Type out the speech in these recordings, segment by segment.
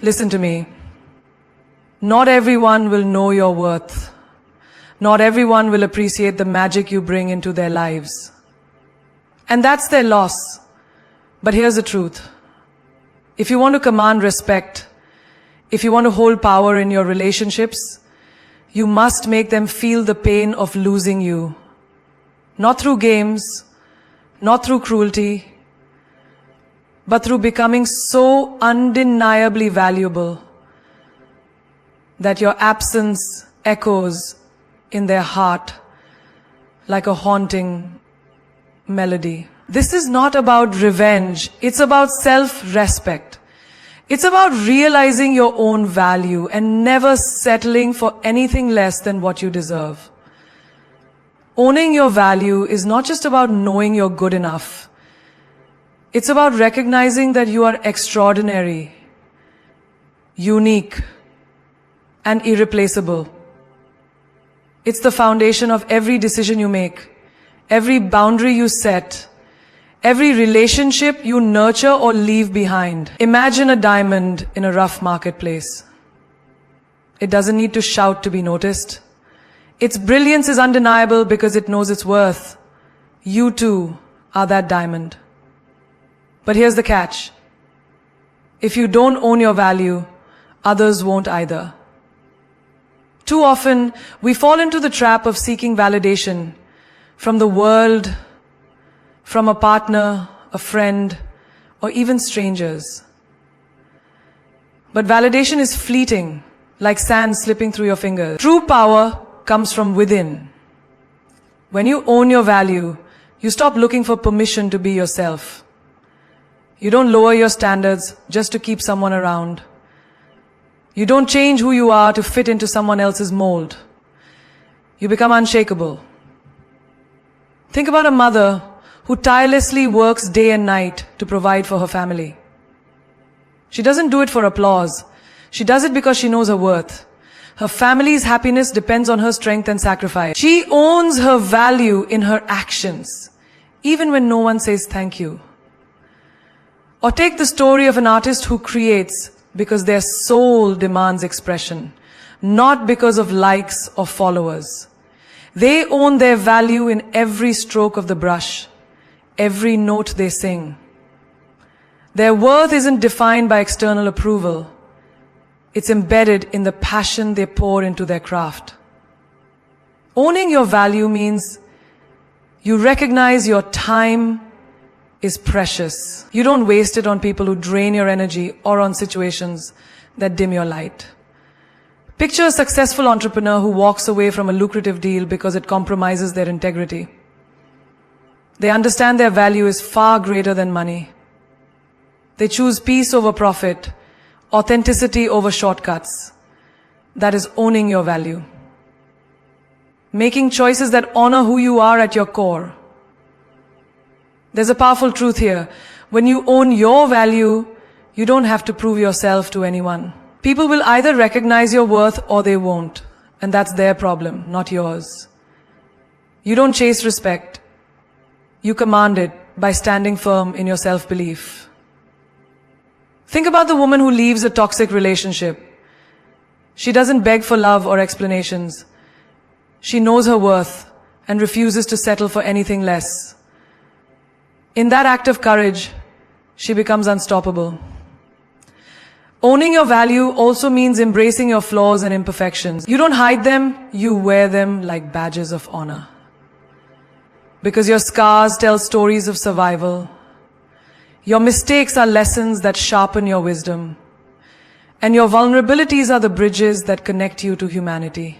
Listen to me. Not everyone will know your worth. Not everyone will appreciate the magic you bring into their lives. And that's their loss. But here's the truth. If you want to command respect, if you want to hold power in your relationships, you must make them feel the pain of losing you. Not through games, not through cruelty, but through becoming so undeniably valuable that your absence echoes in their heart like a haunting melody. This is not about revenge. It's about self-respect. It's about realizing your own value and never settling for anything less than what you deserve. Owning your value is not just about knowing you're good enough. It's about recognizing that you are extraordinary, unique, and irreplaceable. It's the foundation of every decision you make, every boundary you set, every relationship you nurture or leave behind. Imagine a diamond in a rough marketplace. It doesn't need to shout to be noticed. Its brilliance is undeniable because it knows its worth. You too are that diamond. But here's the catch. If you don't own your value, others won't either. Too often, we fall into the trap of seeking validation from the world, from a partner, a friend, or even strangers. But validation is fleeting, like sand slipping through your fingers. True power comes from within. When you own your value, you stop looking for permission to be yourself. You don't lower your standards just to keep someone around. You don't change who you are to fit into someone else's mold. You become unshakable. Think about a mother who tirelessly works day and night to provide for her family. She doesn't do it for applause. She does it because she knows her worth. Her family's happiness depends on her strength and sacrifice. She owns her value in her actions, even when no one says thank you. Or take the story of an artist who creates because their soul demands expression, not because of likes or followers. They own their value in every stroke of the brush, every note they sing. Their worth isn't defined by external approval. It's embedded in the passion they pour into their craft. Owning your value means you recognize your time is precious. You don't waste it on people who drain your energy or on situations that dim your light. Picture a successful entrepreneur who walks away from a lucrative deal because it compromises their integrity. They understand their value is far greater than money. They choose peace over profit, authenticity over shortcuts. That is owning your value. Making choices that honor who you are at your core. There's a powerful truth here. When you own your value, you don't have to prove yourself to anyone. People will either recognize your worth or they won't. And that's their problem, not yours. You don't chase respect. You command it by standing firm in your self-belief. Think about the woman who leaves a toxic relationship. She doesn't beg for love or explanations. She knows her worth and refuses to settle for anything less. In that act of courage, she becomes unstoppable. Owning your value also means embracing your flaws and imperfections. You don't hide them, you wear them like badges of honor. Because your scars tell stories of survival. Your mistakes are lessons that sharpen your wisdom. And your vulnerabilities are the bridges that connect you to humanity.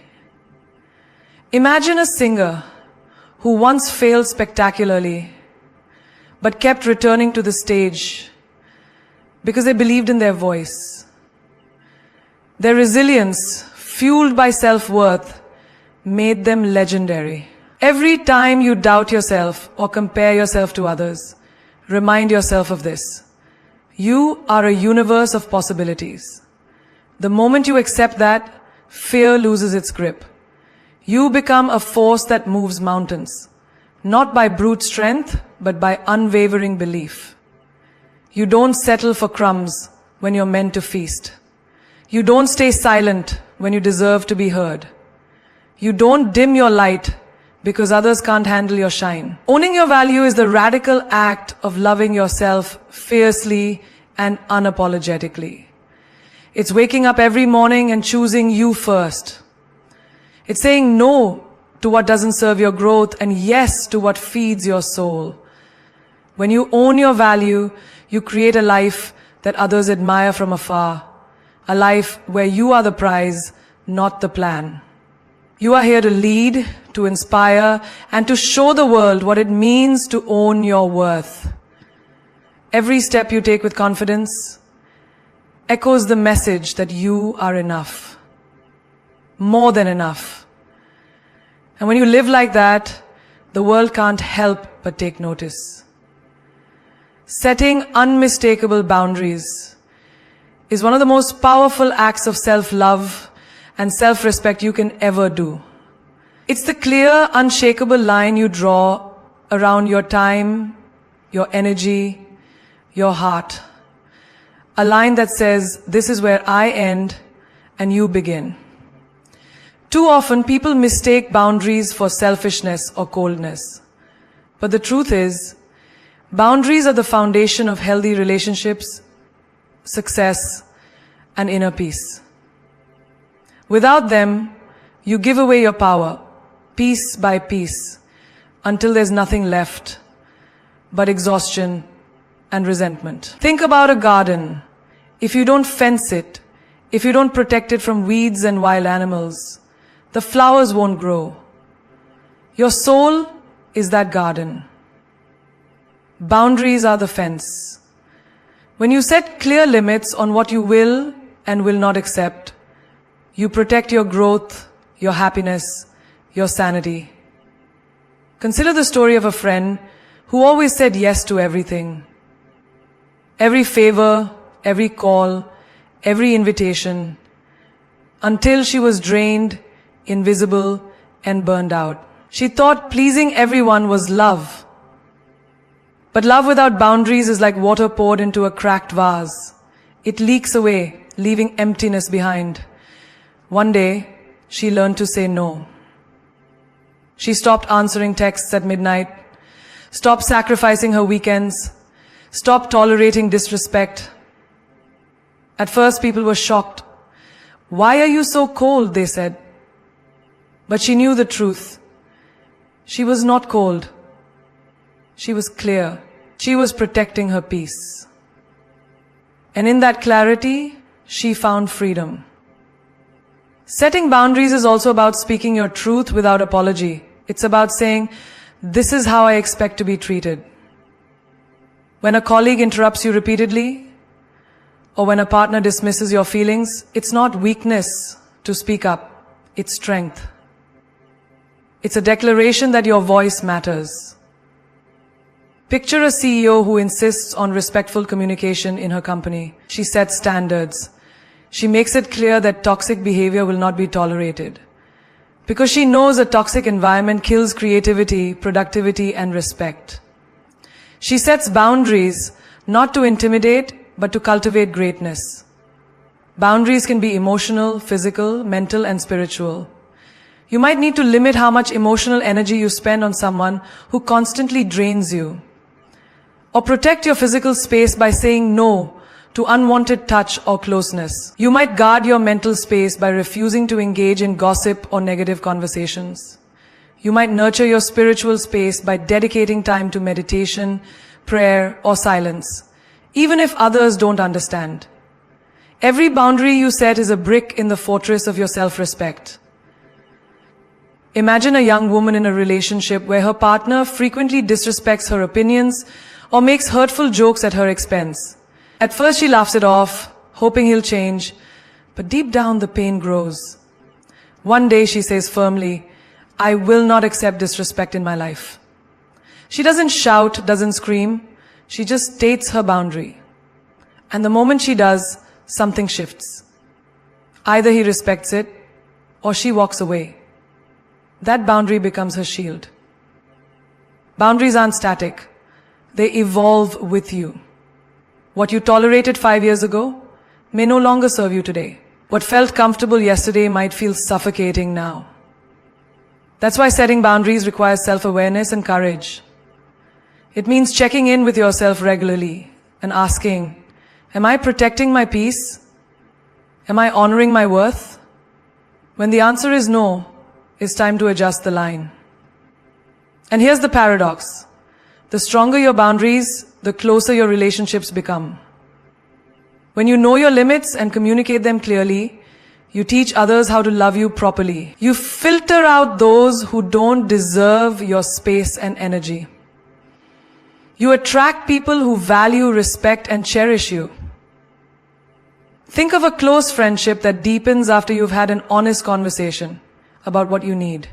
Imagine a singer who once failed spectacularly, but kept returning to the stage because they believed in their voice. Their resilience, fueled by self-worth, made them legendary. Every time you doubt yourself or compare yourself to others, remind yourself of this. You are a universe of possibilities. The moment you accept that, fear loses its grip. You become a force that moves mountains. Not by brute strength, but by unwavering belief. You don't settle for crumbs when you're meant to feast. You don't stay silent when you deserve to be heard. You don't dim your light because others can't handle your shine. Owning your value is the radical act of loving yourself fiercely and unapologetically. It's waking up every morning and choosing you first. It's saying no to what doesn't serve your growth and yes to what feeds your soul. When you own your value, you create a life that others admire from afar. A life where you are the prize, not the plan. You are here to lead, to inspire, and to show the world what it means to own your worth. Every step you take with confidence echoes the message that you are enough. More than enough. And when you live like that, the world can't help but take notice. Setting unmistakable boundaries is one of the most powerful acts of self-love and self-respect you can ever do. It's the clear, unshakable line you draw around your time, your energy, your heart. A line that says, this is where I end and you begin. Too often, people mistake boundaries for selfishness or coldness. But the truth is, boundaries are the foundation of healthy relationships, success, and inner peace. Without them, you give away your power, piece by piece, until there's nothing left but exhaustion and resentment. Think about a garden. If you don't fence it, if you don't protect it from weeds and wild animals, the flowers won't grow. Your soul is that garden. Boundaries are the fence. When you set clear limits on what you will and will not accept, you protect your growth, your happiness, your sanity. Consider the story of a friend who always said yes to everything. Every favor, every call, every invitation, until she was drained, invisible, and burned out. She thought pleasing everyone was love. But love without boundaries is like water poured into a cracked vase. It leaks away, leaving emptiness behind. One day, she learned to say no. She stopped answering texts at midnight, stopped sacrificing her weekends, stopped tolerating disrespect. At first, people were shocked. Why are you so cold? They said. But she knew the truth. She was not cold. She was clear. She was protecting her peace. And in that clarity, she found freedom. Setting boundaries is also about speaking your truth without apology. It's about saying, this is how I expect to be treated. When a colleague interrupts you repeatedly, or when a partner dismisses your feelings, it's not weakness to speak up. It's strength. It's a declaration that your voice matters. Picture a CEO who insists on respectful communication in her company. She sets standards. She makes it clear that toxic behavior will not be tolerated. Because she knows a toxic environment kills creativity, productivity, and respect. She sets boundaries not to intimidate, but to cultivate greatness. Boundaries can be emotional, physical, mental, and spiritual. You might need to limit how much emotional energy you spend on someone who constantly drains you. Or protect your physical space by saying no to unwanted touch or closeness. You might guard your mental space by refusing to engage in gossip or negative conversations. You might nurture your spiritual space by dedicating time to meditation, prayer, or silence, even if others don't understand. Every boundary you set is a brick in the fortress of your self-respect. Imagine a young woman in a relationship where her partner frequently disrespects her opinions or makes hurtful jokes at her expense. At first she laughs it off, hoping he'll change, but deep down the pain grows. One day she says firmly, I will not accept disrespect in my life. She doesn't shout, doesn't scream, she just states her boundary. And the moment she does, something shifts. Either he respects it, or she walks away. That boundary becomes her shield. Boundaries aren't static. They evolve with you. What you tolerated 5 years ago may no longer serve you today. What felt comfortable yesterday might feel suffocating now. That's why setting boundaries requires self-awareness and courage. It means checking in with yourself regularly and asking, am I protecting my peace? Am I honoring my worth? When the answer is no, it's time to adjust the line. And here's the paradox. The stronger your boundaries, the closer your relationships become. When you know your limits and communicate them clearly, you teach others how to love you properly. You filter out those who don't deserve your space and energy. You attract people who value, respect, and cherish you. Think of a close friendship that deepens after you've had an honest conversation about what you need.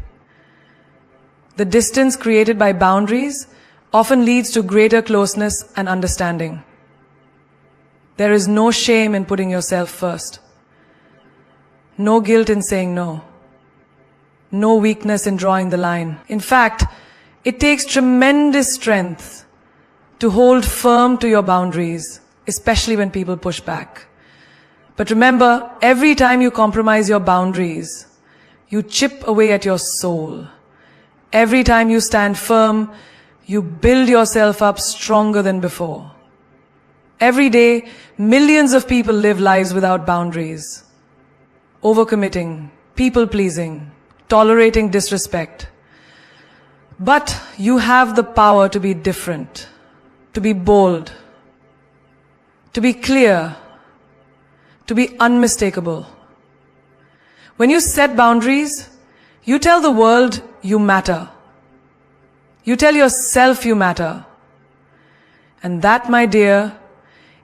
The distance created by boundaries often leads to greater closeness and understanding. There is no shame in putting yourself first. No guilt in saying no. No weakness in drawing the line. In fact, it takes tremendous strength to hold firm to your boundaries, especially when people push back. But remember, every time you compromise your boundaries, you chip away at your soul. Every time you stand firm, you build yourself up stronger than before. Every day, millions of people live lives without boundaries. Overcommitting, people-pleasing, tolerating disrespect. But you have the power to be different, to be bold, to be clear, to be unmistakable. When you set boundaries, you tell the world you matter. You tell yourself you matter. And that, my dear,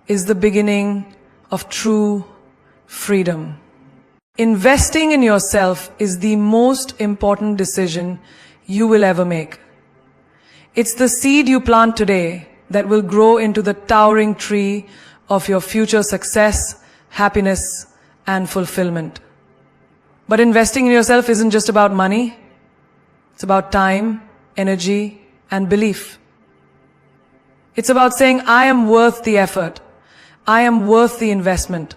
is the beginning of true freedom. Investing in yourself is the most important decision you will ever make. It's the seed you plant today that will grow into the towering tree of your future success, happiness, and fulfillment. But investing in yourself isn't just about money. It's about time, energy, and belief. It's about saying, I am worth the effort. I am worth the investment.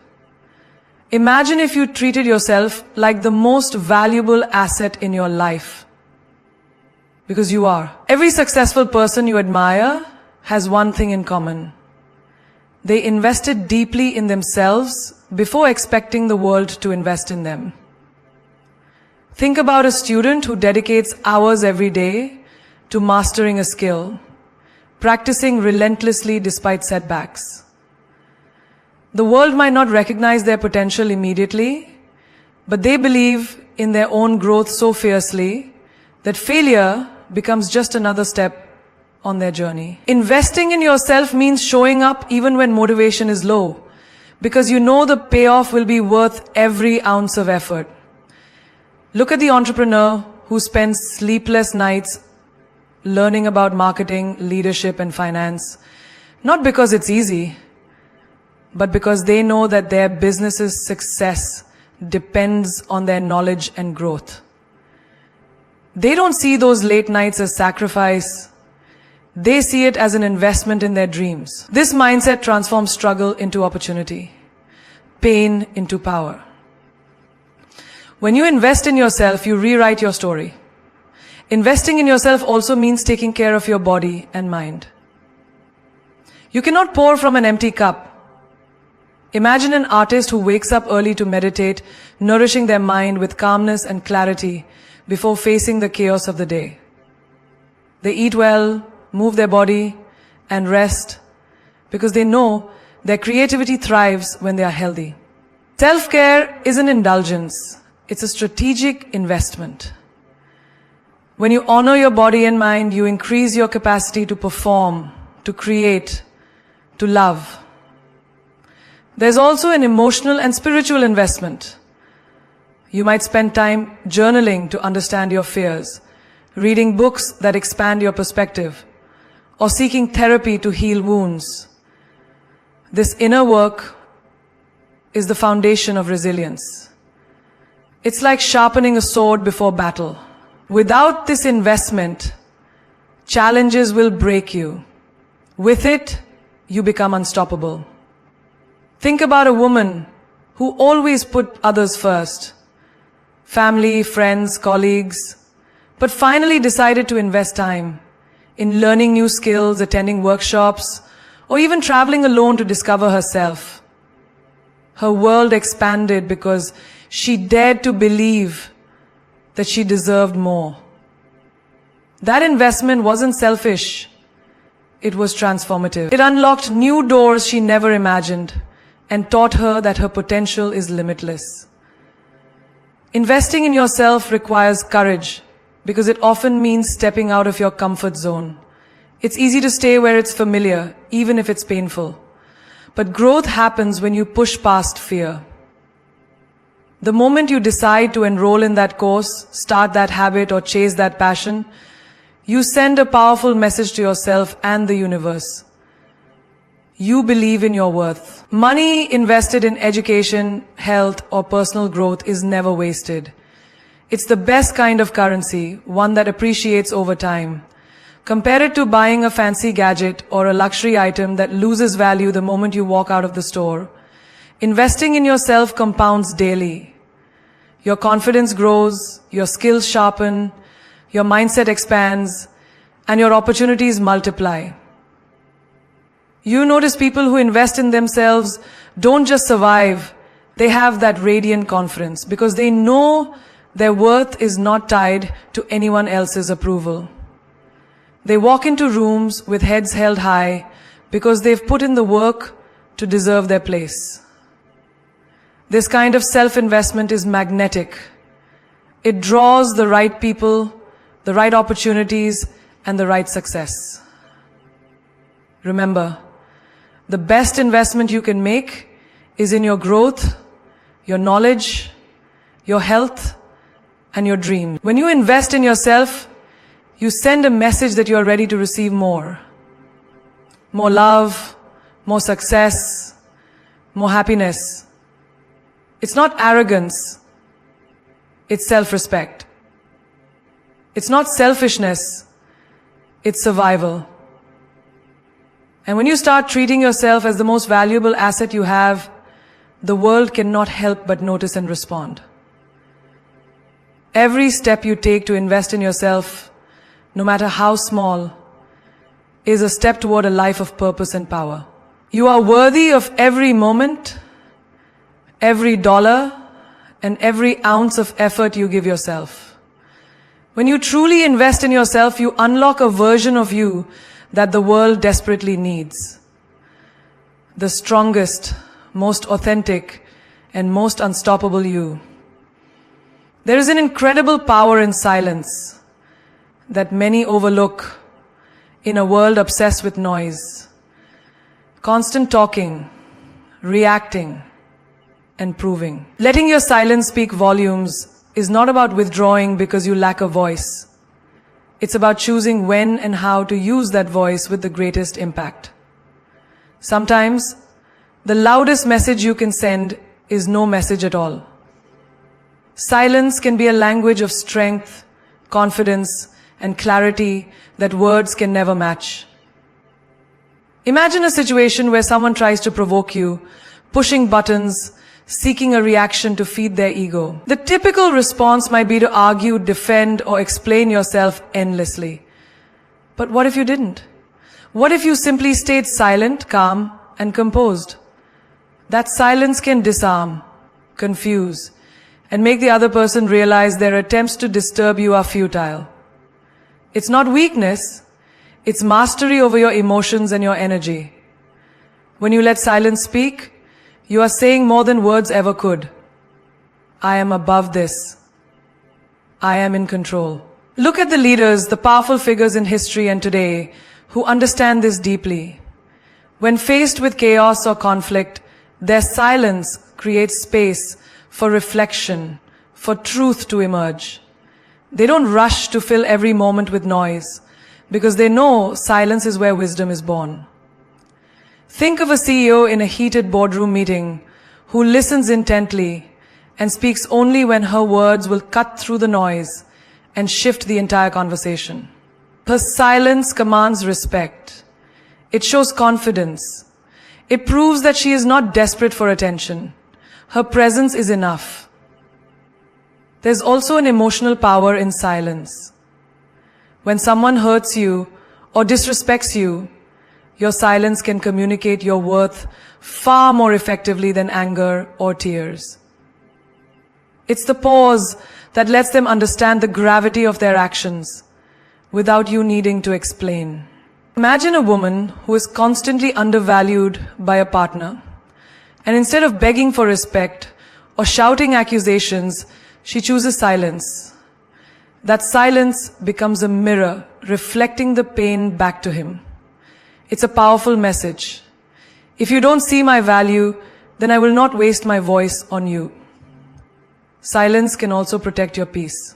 Imagine if you treated yourself like the most valuable asset in your life. Because you are. Every successful person you admire has one thing in common. They invested deeply in themselves before expecting the world to invest in them. Think about a student who dedicates hours every day to mastering a skill, practicing relentlessly despite setbacks. The world might not recognize their potential immediately, but they believe in their own growth so fiercely that failure becomes just another step on their journey. Investing in yourself means showing up even when motivation is low, because you know the payoff will be worth every ounce of effort. Look at the entrepreneur who spends sleepless nights learning about marketing, leadership, and finance, not because it's easy, but because they know that their business's success depends on their knowledge and growth. They don't see those late nights as sacrifice. They see it as an investment in their dreams. This mindset transforms struggle into opportunity, pain into power. When you invest in yourself, you rewrite your story. Investing in yourself also means taking care of your body and mind. You cannot pour from an empty cup. Imagine an artist who wakes up early to meditate, nourishing their mind with calmness and clarity before facing the chaos of the day. They eat well, move their body, and rest because they know their creativity thrives when they are healthy. Self-care is an indulgence. It's a strategic investment. When you honor your body and mind, you increase your capacity to perform, to create, to love. There's also an emotional and spiritual investment. You might spend time journaling to understand your fears, reading books that expand your perspective, or seeking therapy to heal wounds. This inner work is the foundation of resilience. It's like sharpening a sword before battle. Without this investment, challenges will break you. With it, you become unstoppable. Think about a woman who always put others first. Family, friends, colleagues, but finally decided to invest time in learning new skills, attending workshops, or even traveling alone to discover herself. Her world expanded because she dared to believe that she deserved more. That investment wasn't selfish. It was transformative. It unlocked new doors she never imagined and taught her that her potential is limitless. Investing in yourself requires courage because it often means stepping out of your comfort zone. It's easy to stay where it's familiar, even if it's painful. But growth happens when you push past fear. The moment you decide to enroll in that course, start that habit, or chase that passion, you send a powerful message to yourself and the universe. You believe in your worth. Money invested in education, health, or personal growth is never wasted. It's the best kind of currency, one that appreciates over time. Compare it to buying a fancy gadget or a luxury item that loses value the moment you walk out of the store. Investing in yourself compounds daily. Your confidence grows, your skills sharpen, your mindset expands, and your opportunities multiply. You notice people who invest in themselves don't just survive, they have that radiant confidence because they know their worth is not tied to anyone else's approval. They walk into rooms with heads held high because they've put in the work to deserve their place. This kind of self-investment is magnetic. It draws the right people, the right opportunities, and the right success. Remember, the best investment you can make is in your growth, your knowledge, your health, and your dreams. When you invest in yourself, you send a message that you are ready to receive more. More love, more success, more happiness. It's not arrogance, it's self-respect. It's not selfishness, it's survival. And when you start treating yourself as the most valuable asset you have, the world cannot help but notice and respond. Every step you take to invest in yourself, no matter how small, is a step toward a life of purpose and power. You are worthy of every moment, every dollar, and every ounce of effort you give yourself. When you truly invest in yourself, you unlock a version of you that the world desperately needs. The strongest, most authentic, and most unstoppable you. There is an incredible power in silence that many overlook in a world obsessed with noise. Constant talking, reacting, and proving. Letting your silence speak volumes is not about withdrawing because you lack a voice. It's about choosing when and how to use that voice with the greatest impact. Sometimes, the loudest message you can send is no message at all. Silence can be a language of strength, confidence, and clarity that words can never match. Imagine a situation where someone tries to provoke you, pushing buttons, seeking a reaction to feed their ego. The typical response might be to argue, defend, or explain yourself endlessly. But what if you didn't? What if you simply stayed silent, calm, and composed? That silence can disarm, confuse, and make the other person realize their attempts to disturb you are futile. It's not weakness, it's mastery over your emotions and your energy. When you let silence speak, you are saying more than words ever could. I am above this. I am in control. Look at the leaders, the powerful figures in history and today who understand this deeply. When faced with chaos or conflict, their silence creates space for reflection, for truth to emerge. They don't rush to fill every moment with noise because they know silence is where wisdom is born. Think of a CEO in a heated boardroom meeting who listens intently and speaks only when her words will cut through the noise and shift the entire conversation. Her silence commands respect. It shows confidence. It proves that she is not desperate for attention. Her presence is enough. There's also an emotional power in silence. When someone hurts you or disrespects you, your silence can communicate your worth far more effectively than anger or tears. It's the pause that lets them understand the gravity of their actions without you needing to explain. Imagine a woman who is constantly undervalued by a partner, and instead of begging for respect or shouting accusations, she chooses silence. That silence becomes a mirror reflecting the pain back to him. It's a powerful message. If you don't see my value, then I will not waste my voice on you. Silence can also protect your peace.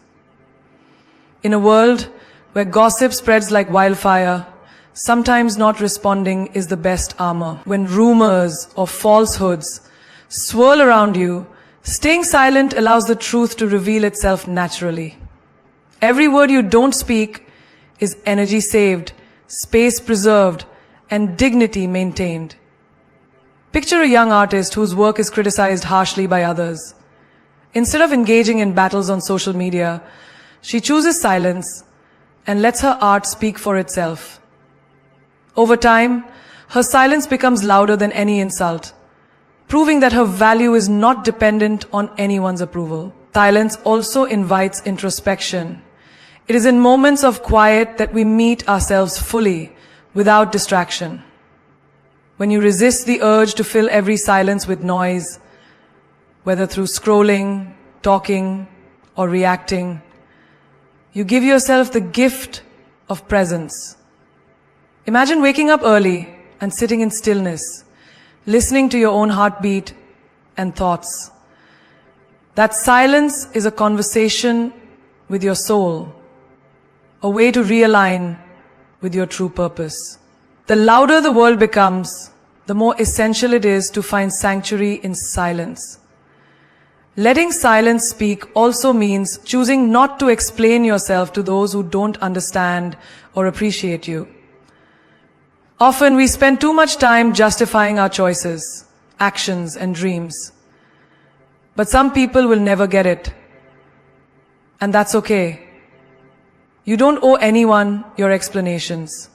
In a world where gossip spreads like wildfire, sometimes not responding is the best armor. When rumors or falsehoods swirl around you, staying silent allows the truth to reveal itself naturally. Every word you don't speak is energy saved, space preserved, and dignity maintained. Picture a young artist whose work is criticized harshly by others. Instead of engaging in battles on social media, she chooses silence and lets her art speak for itself. Over time, her silence becomes louder than any insult, proving that her value is not dependent on anyone's approval. Silence also invites introspection. It is in moments of quiet that we meet ourselves fully, without distraction. When you resist the urge to fill every silence with noise, whether through scrolling, talking, or reacting, you give yourself the gift of presence. Imagine waking up early and sitting in stillness, listening to your own heartbeat and thoughts. That silence is a conversation with your soul, a way to realign with your true purpose. The louder the world becomes, the more essential it is to find sanctuary in silence. Letting silence speak also means choosing not to explain yourself to those who don't understand or appreciate you. Often we spend too much time justifying our choices, actions, and dreams. But some people will never get it. And that's okay. You don't owe anyone your explanations.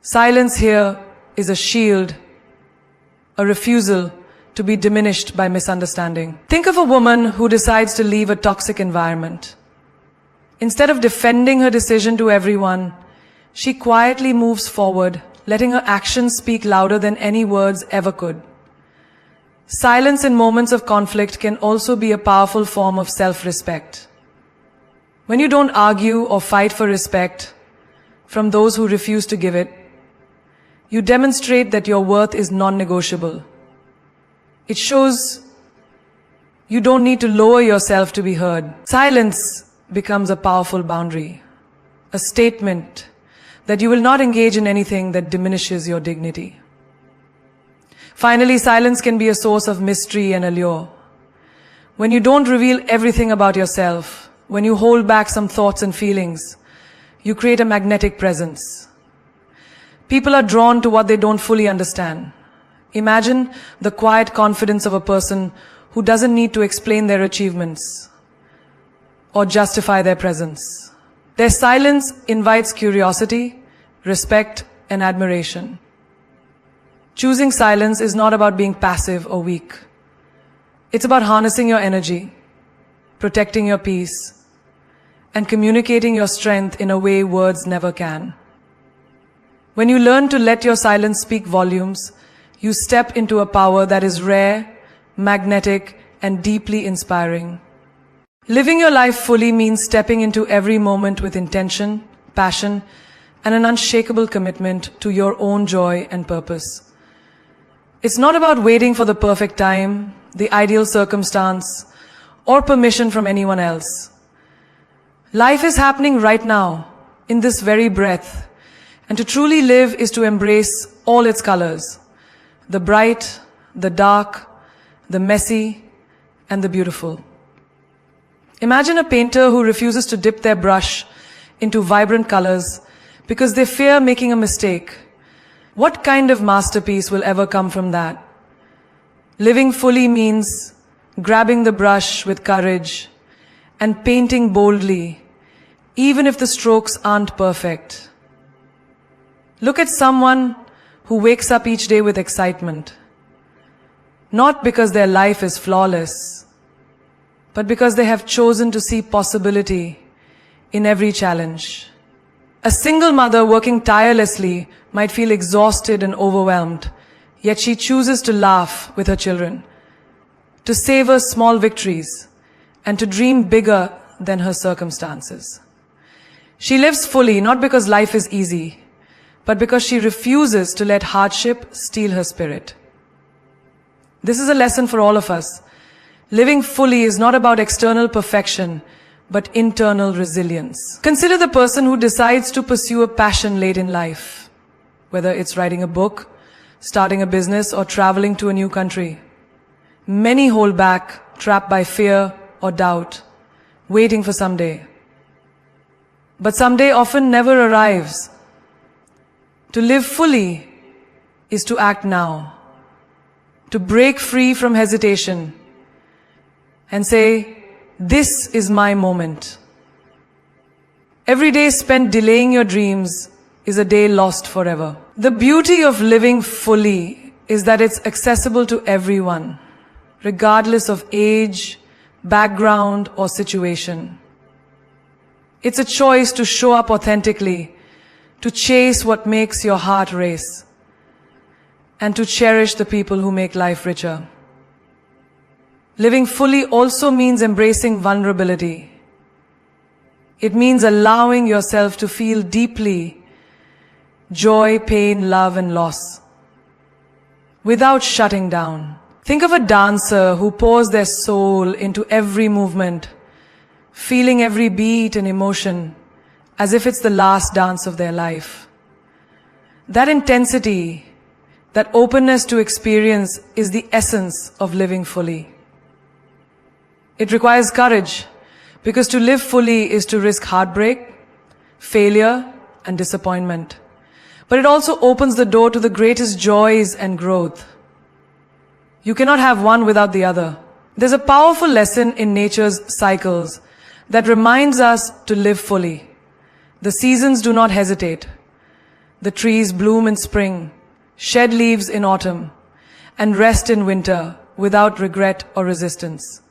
Silence here is a shield, a refusal to be diminished by misunderstanding. Think of a woman who decides to leave a toxic environment. Instead of defending her decision to everyone, she quietly moves forward, letting her actions speak louder than any words ever could. Silence in moments of conflict can also be a powerful form of self-respect. When you don't argue or fight for respect from those who refuse to give it, you demonstrate that your worth is non-negotiable. It shows you don't need to lower yourself to be heard. Silence becomes a powerful boundary, a statement that you will not engage in anything that diminishes your dignity. Finally, silence can be a source of mystery and allure. When you don't reveal everything about yourself, when you hold back some thoughts and feelings, you create a magnetic presence. People are drawn to what they don't fully understand. Imagine the quiet confidence of a person who doesn't need to explain their achievements or justify their presence. Their silence invites curiosity, respect, and admiration. Choosing silence is not about being passive or weak. It's about harnessing your energy, protecting your peace, and communicating your strength in a way words never can. When you learn to let your silence speak volumes, you step into a power that is rare, magnetic, and deeply inspiring. Living your life fully means stepping into every moment with intention, passion, and an unshakable commitment to your own joy and purpose. It's not about waiting for the perfect time, the ideal circumstance, or permission from anyone else. Life is happening right now, in this very breath, and to truly live is to embrace all its colors. The bright, the dark, the messy, and the beautiful. Imagine a painter who refuses to dip their brush into vibrant colors because they fear making a mistake. What kind of masterpiece will ever come from that? Living fully means grabbing the brush with courage and painting boldly, even if the strokes aren't perfect. Look at someone who wakes up each day with excitement, not because their life is flawless, but because they have chosen to see possibility in every challenge. A single mother working tirelessly might feel exhausted and overwhelmed, yet she chooses to laugh with her children, to savor small victories, and to dream bigger than her circumstances. She lives fully not because life is easy, but because she refuses to let hardship steal her spirit. This is a lesson for all of us. Living fully is not about external perfection, but internal resilience. Consider the person who decides to pursue a passion late in life, whether it's writing a book, starting a business, or traveling to a new country. Many hold back, trapped by fear or doubt, waiting for someday. But someday often never arrives. To live fully is to act now, to break free from hesitation and say, "This is my moment." Every day spent delaying your dreams is a day lost forever. The beauty of living fully is that it's accessible to everyone, regardless of age, background, or situation. It's a choice to show up authentically, to chase what makes your heart race, and to cherish the people who make life richer. Living fully also means embracing vulnerability. It means allowing yourself to feel deeply joy, pain, love, and loss, without shutting down. Think of a dancer who pours their soul into every movement, feeling every beat and emotion as if it's the last dance of their life. That intensity, that openness to experience is the essence of living fully. It requires courage, because to live fully is to risk heartbreak, failure, and disappointment. But it also opens the door to the greatest joys and growth. You cannot have one without the other. There's a powerful lesson in nature's cycles that reminds us to live fully. The seasons do not hesitate. The trees bloom in spring, shed leaves in autumn, and rest in winter without regret or resistance.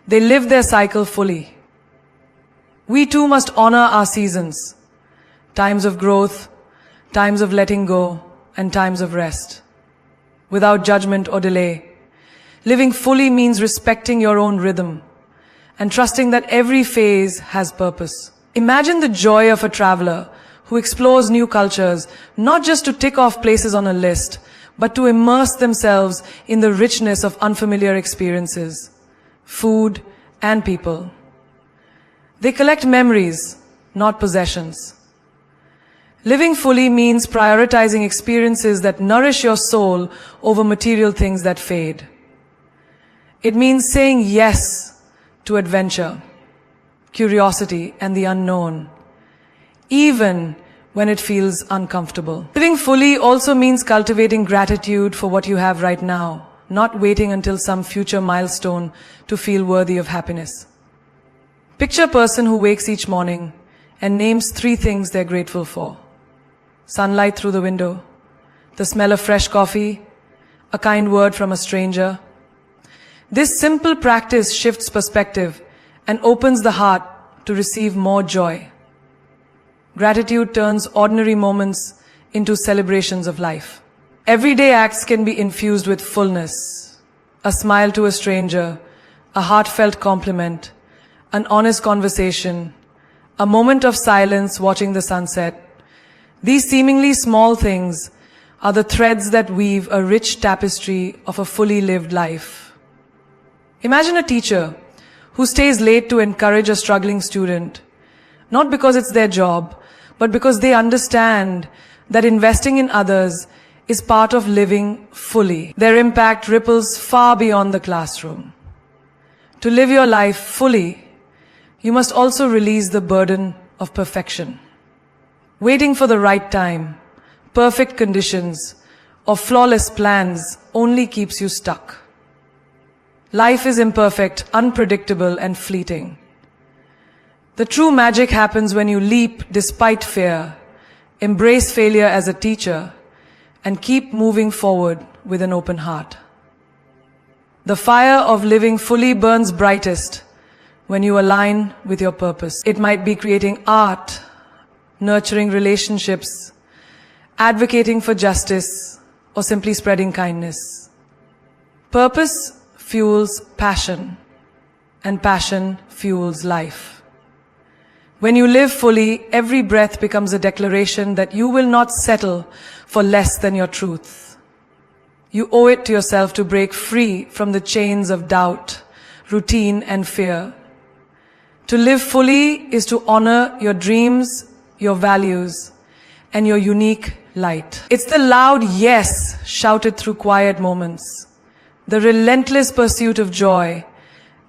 They live their cycle fully. We too must honor our seasons, times of growth, times of letting go, and times of rest, without judgment or delay. Living fully means respecting your own rhythm and trusting that every phase has purpose. Imagine the joy of a traveler who explores new cultures, not just to tick off places on a list, but to immerse themselves in the richness of unfamiliar experiences, food, and people. They collect memories, not possessions. Living fully means prioritizing experiences that nourish your soul over material things that fade. It means saying yes to adventure, curiosity, and the unknown, even when it feels uncomfortable. Living fully also means cultivating gratitude for what you have right now, not waiting until some future milestone to feel worthy of happiness. Picture a person who wakes each morning and names 3 things they're grateful for. Sunlight through the window, the smell of fresh coffee, a kind word from a stranger. This simple practice shifts perspective and opens the heart to receive more joy. Gratitude turns ordinary moments into celebrations of life. Everyday acts can be infused with fullness. A smile to a stranger, a heartfelt compliment, an honest conversation, a moment of silence watching the sunset. These seemingly small things are the threads that weave a rich tapestry of a fully lived life. Imagine a teacher who stays late to encourage a struggling student, not because it's their job, but because they understand that investing in others is part of living fully. Their impact ripples far beyond the classroom. To live your life fully, you must also release the burden of perfection. Waiting for the right time, perfect conditions, or flawless plans only keeps you stuck. Life is imperfect, unpredictable, and fleeting. The true magic happens when you leap despite fear, embrace failure as a teacher, and keep moving forward with an open heart. The fire of living fully burns brightest when you align with your purpose. It might be creating art, nurturing relationships, advocating for justice, or simply spreading kindness. Purpose fuels passion, and passion fuels life. When you live fully, every breath becomes a declaration that you will not settle for less than your truth. You owe it to yourself to break free from the chains of doubt, routine, and fear. To live fully is to honor your dreams, your values, and your unique light. It's the loud yes shouted through quiet moments, the relentless pursuit of joy,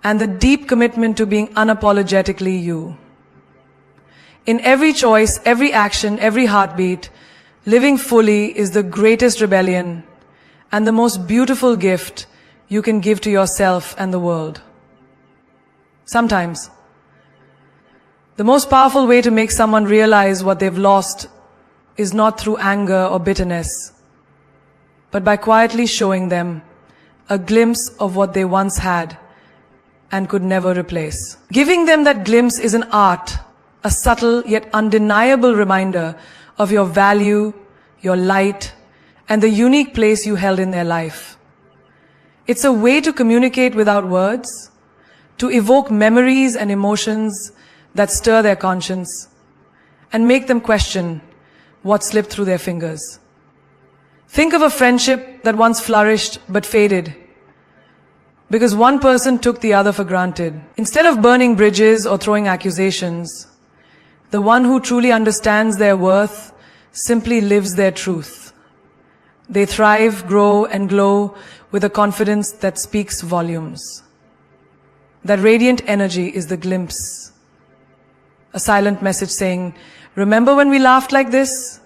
and the deep commitment to being unapologetically you. In every choice, every action, every heartbeat, living fully is the greatest rebellion and the most beautiful gift you can give to yourself and the world. Sometimes, the most powerful way to make someone realize what they've lost is not through anger or bitterness, but by quietly showing them a glimpse of what they once had and could never replace. Giving them that glimpse is an art, a subtle yet undeniable reminder of your value, your light, and the unique place you held in their life. It's a way to communicate without words, to evoke memories and emotions that stir their conscience and make them question what slipped through their fingers. Think of a friendship that once flourished but faded because one person took the other for granted. Instead of burning bridges or throwing accusations, the one who truly understands their worth simply lives their truth. They thrive, grow, and glow with a confidence that speaks volumes. That radiant energy is the glimpse, a silent message saying, remember when we laughed like this?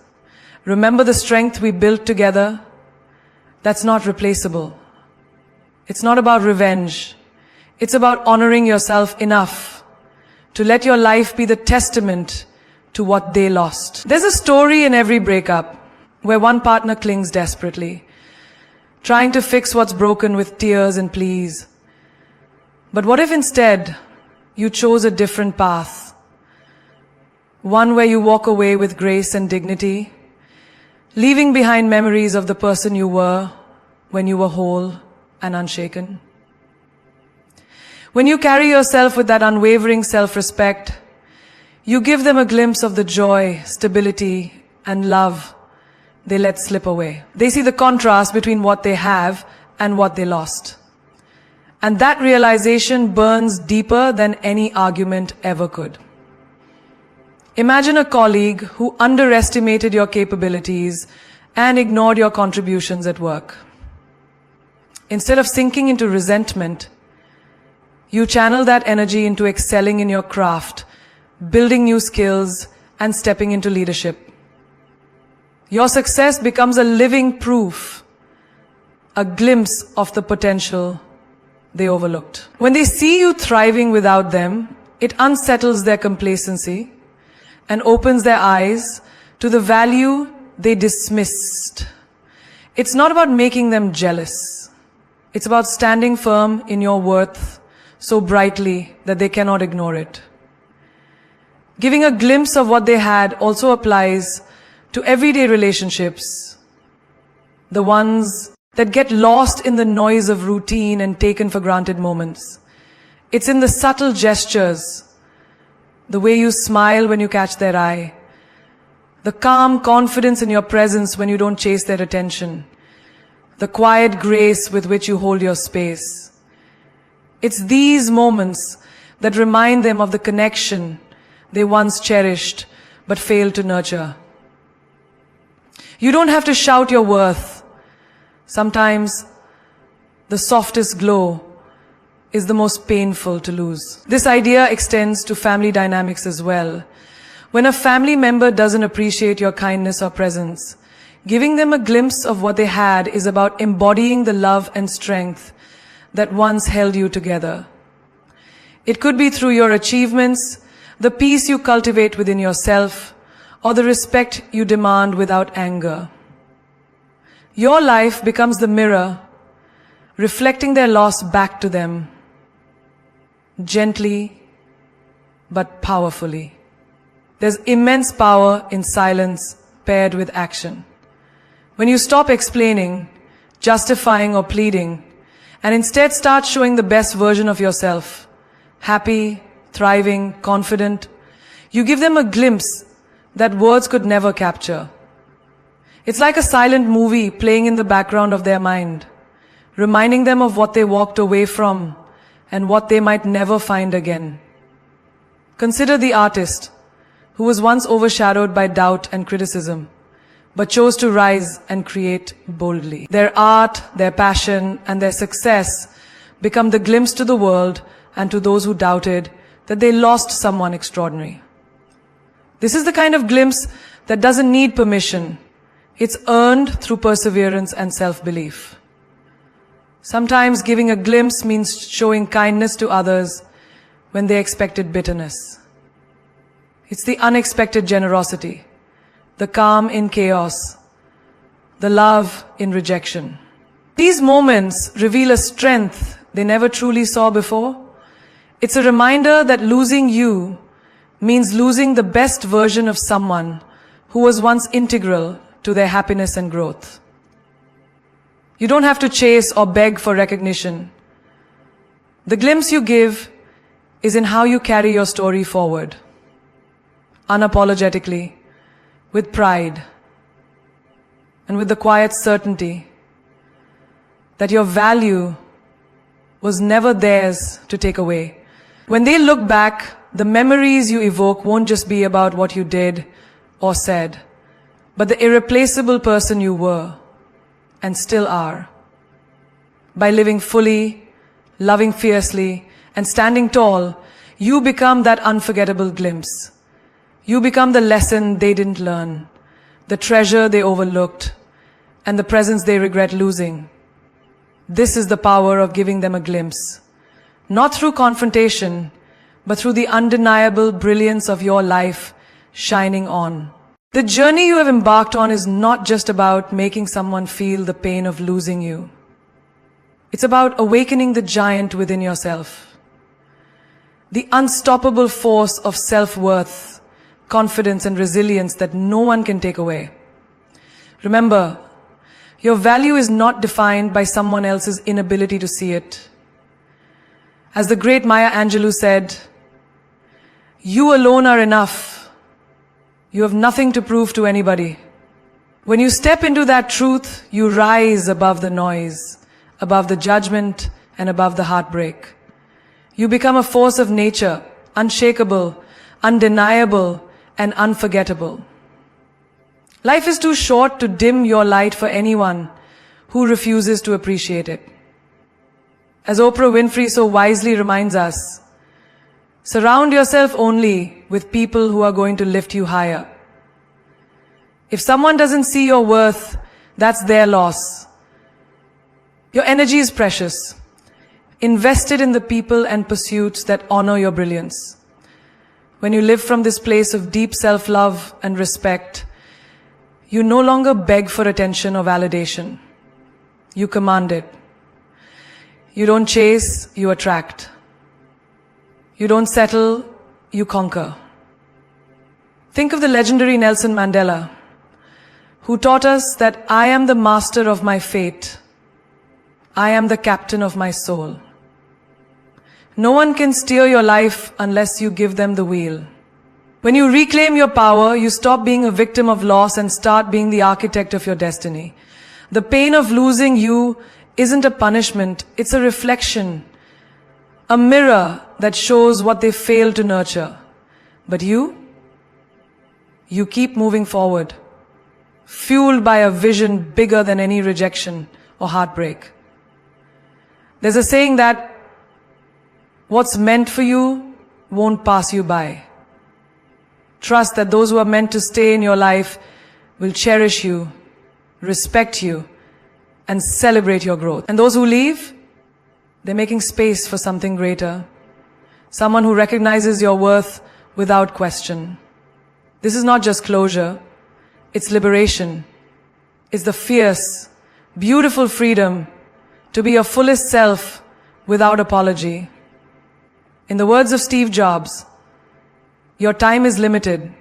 Remember the strength we built together? That's not replaceable. It's not about revenge. It's about honoring yourself enough to let your life be the testament to what they lost. There's a story in every breakup where one partner clings desperately, trying to fix what's broken with tears and pleas. But what if instead you chose a different path? One where you walk away with grace and dignity, leaving behind memories of the person you were when you were whole and unshaken. When you carry yourself with that unwavering self-respect, you give them a glimpse of the joy, stability, and love they let slip away. They see the contrast between what they have and what they lost. And that realization burns deeper than any argument ever could. Imagine a colleague who underestimated your capabilities and ignored your contributions at work. Instead of sinking into resentment, you channel that energy into excelling in your craft, building new skills, and stepping into leadership. Your success becomes a living proof, a glimpse of the potential they overlooked. When they see you thriving without them, it unsettles their complacency and opens their eyes to the value they dismissed. It's not about making them jealous. It's about standing firm in your worth so brightly that they cannot ignore it. Giving a glimpse of what they had also applies to everyday relationships, the ones that get lost in the noise of routine and taken for granted moments. It's in the subtle gestures, the way you smile when you catch their eye, the calm confidence in your presence when you don't chase their attention, the quiet grace with which you hold your space. It's these moments that remind them of the connection they once cherished but failed to nurture. You don't have to shout your worth. Sometimes the softest glow is the most painful to lose. This idea extends to family dynamics as well. When a family member doesn't appreciate your kindness or presence, giving them a glimpse of what they had is about embodying the love and strength that once held you together. It could be through your achievements, the peace you cultivate within yourself, or the respect you demand without anger. Your life becomes the mirror, reflecting their loss back to them, gently but powerfully. There's immense power in silence paired with action. When you stop explaining, justifying or pleading, and instead start showing the best version of yourself, happy, thriving, confident, you give them a glimpse that words could never capture. It's like a silent movie playing in the background of their mind, reminding them of what they walked away from and what they might never find again. Consider the artist who was once overshadowed by doubt and criticism, but chose to rise and create boldly. Their art, their passion, and their success become the glimpse to the world and to those who doubted that they lost someone extraordinary. This is the kind of glimpse that doesn't need permission. It's earned through perseverance and self-belief. Sometimes giving a glimpse means showing kindness to others when they expected bitterness. It's the unexpected generosity, the calm in chaos, the love in rejection. These moments reveal a strength they never truly saw before. It's a reminder that losing you means losing the best version of someone who was once integral to their happiness and growth. You don't have to chase or beg for recognition. The glimpse you give is in how you carry your story forward, unapologetically, with pride, and with the quiet certainty that your value was never theirs to take away. When they look back, the memories you evoke won't just be about what you did or said, but the irreplaceable person you were and still are. By living fully, loving fiercely, and standing tall, you become that unforgettable glimpse. You become the lesson they didn't learn, the treasure they overlooked, and the presence they regret losing. This is the power of giving them a glimpse, not through confrontation, but through the undeniable brilliance of your life shining on. The journey you have embarked on is not just about making someone feel the pain of losing you. It's about awakening the giant within yourself, the unstoppable force of self-worth, confidence, and resilience that no one can take away. Remember, your value is not defined by someone else's inability to see it. As the great Maya Angelou said, "You alone are enough. You have nothing to prove to anybody." When you step into that truth, you rise above the noise, above the judgment, and above the heartbreak. You become a force of nature, unshakable, undeniable, and unforgettable. Life is too short to dim your light for anyone who refuses to appreciate it. As Oprah Winfrey so wisely reminds us, surround yourself only with people who are going to lift you higher. If someone doesn't see your worth, that's their loss. Your energy is precious. Invest it in the people and pursuits that honor your brilliance. When you live from this place of deep self-love and respect, you no longer beg for attention or validation. You command it. You don't chase, you attract. You don't settle, you conquer. Think of the legendary Nelson Mandela, who taught us that I am the master of my fate. I am the captain of my soul. No one can steer your life unless you give them the wheel. When you reclaim your power, you stop being a victim of loss and start being the architect of your destiny. The pain of losing you isn't a punishment, it's a reflection, a mirror that shows what they failed to nurture. But you keep moving forward, fueled by a vision bigger than any rejection or heartbreak. There's a saying that what's meant for you won't pass you by. Trust that those who are meant to stay in your life will cherish you, respect you, and celebrate your growth. And those who leave, They're making space for something greater. Someone who recognizes your worth without question. This is not just closure, it's liberation. It's the fierce, beautiful freedom to be your fullest self without apology. In the words of Steve Jobs, your time is limited,